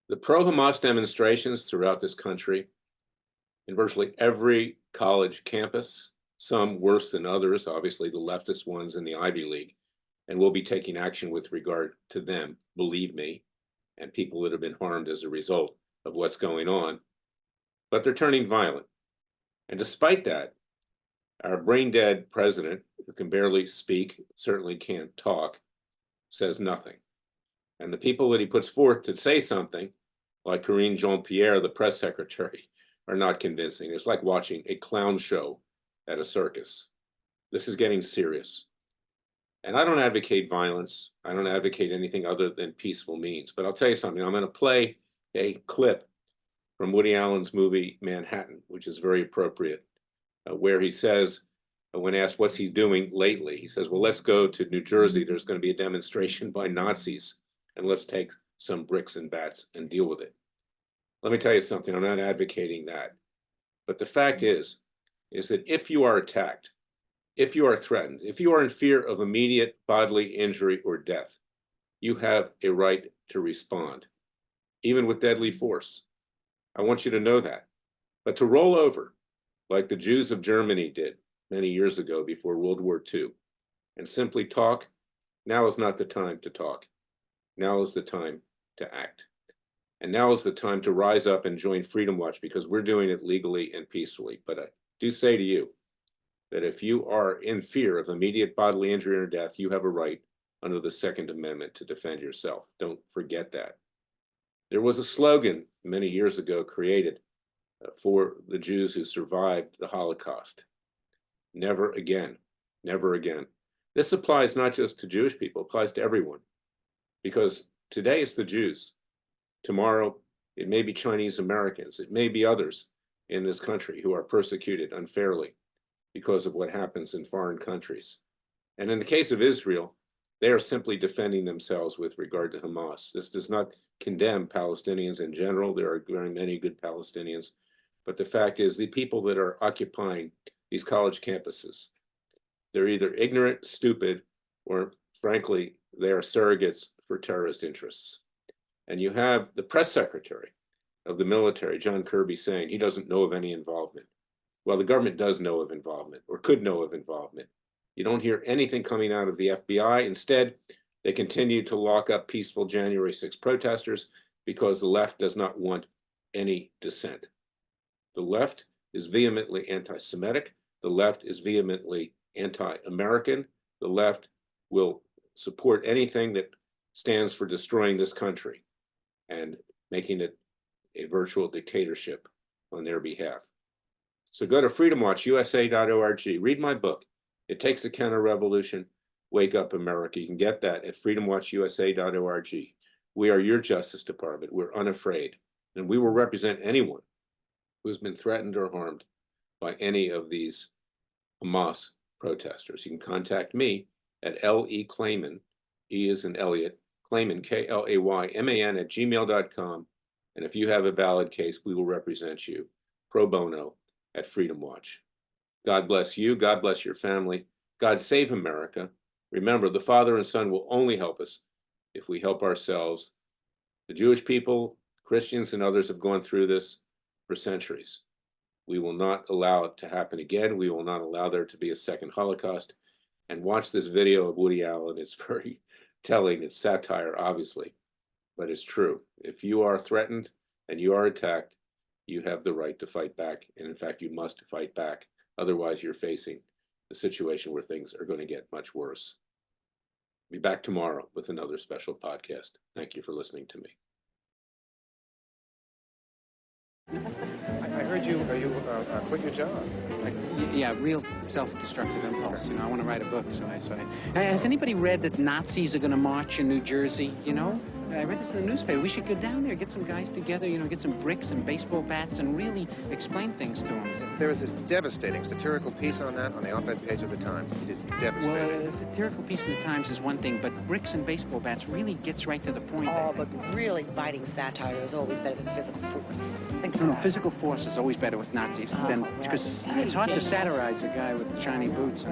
The pro-Hamas demonstrations throughout this country, in virtually every college campus, some worse than others, obviously the leftist ones in the Ivy League, and we'll be taking action with regard to them, believe me, and people that have been harmed as a result of what's going on. But they're turning violent. And despite that, our brain-dead president, who can barely speak, certainly can't talk, says nothing. And the people that he puts forth to say something, like Karine Jean-Pierre, the press secretary, are not convincing. It's like watching a clown show at a circus. This is getting serious. And I don't advocate violence. I don't advocate anything other than peaceful means. But I'll tell you something. I'm going to play a clip from Woody Allen's movie Manhattan, which is very appropriate, where he says, when asked what's he doing lately, he says, well, let's go to New Jersey. There's going to be a demonstration by Nazis, and let's take some bricks and bats and deal with it. Let me tell you something. I'm not advocating that. But the fact is that if you are attacked, if you are threatened, if you are in fear of immediate bodily injury or death, you have a right to respond, even with deadly force. I want you to know that. But to roll over, like the Jews of Germany did many years ago before World War II, and simply talk, now is not the time to talk. Now is the time to act. And now is the time to rise up and join Freedom Watch, because we're doing it legally and peacefully. But I do say to you that if you are in fear of immediate bodily injury or death, you have a right under the Second Amendment to defend yourself. Don't forget that. There was a slogan many years ago created for the Jews who survived the Holocaust. Never again, never again. This applies not just to Jewish people, it applies to everyone. Because today it's the Jews. Tomorrow it may be Chinese Americans. It may be others in this country who are persecuted unfairly because of what happens in foreign countries. And in the case of Israel, they are simply defending themselves with regard to Hamas. This does not condemn Palestinians in general. There are very many good Palestinians. But the fact is, the people that are occupying these college campuses, they're either ignorant, stupid, or frankly, they are surrogates for terrorist interests. And you have the press secretary of the military, John Kirby, saying he doesn't know of any involvement. Well, the government does know of involvement, or could know of involvement. You don't hear anything coming out of the FBI. Instead, they continue to lock up peaceful January 6 protesters because the left does not want any dissent. The left is vehemently anti-Semitic. The left is vehemently anti-American. The left will support anything that stands for destroying this country and making it a virtual dictatorship on their behalf. So go to freedomwatchusa.org. Read my book. It Takes a Counter-Revolution. Wake Up America. You can get that at freedomwatchusa.org. We are your Justice Department. We're unafraid. And we will represent anyone who's been threatened or harmed by any of these Hamas protesters. You can contact me at L.E.Klayman, E as in Elliot, Klayman, K-L-A-Y-M-A-N @gmail.com. And if you have a valid case, we will represent you pro bono at Freedom Watch. God bless you. God bless your family. God save America. Remember, the Father and Son will only help us if we help ourselves. The Jewish people, Christians, and others have gone through this for centuries. We will not allow it to happen again. We will not allow there to be a second Holocaust. And watch this video of Woody Allen. It's very telling. It's satire, obviously, but it's true. If you are threatened and you are attacked, you have the right to fight back. And in fact, you must fight back. Otherwise, you're facing a situation where things are going to get much worse. Be back tomorrow with another special podcast. Thank you for listening to me. I heard you quit your job. Yeah, real self-destructive impulse. I want to write a book, so I has anybody read that Nazis are going to march in New Jersey, I read this in the newspaper. We should go down there, get some guys together, get some bricks and baseball bats and really explain things to them. There was this devastating satirical piece on that on the op-ed page of the Times. It is devastating. Well, a satirical piece in the Times is one thing, but bricks and baseball bats really gets right to the point. Oh, but really biting satire is always better than physical force. Think about it. Physical force is always better with Nazis because it's hard to satirize a guy with shiny boots.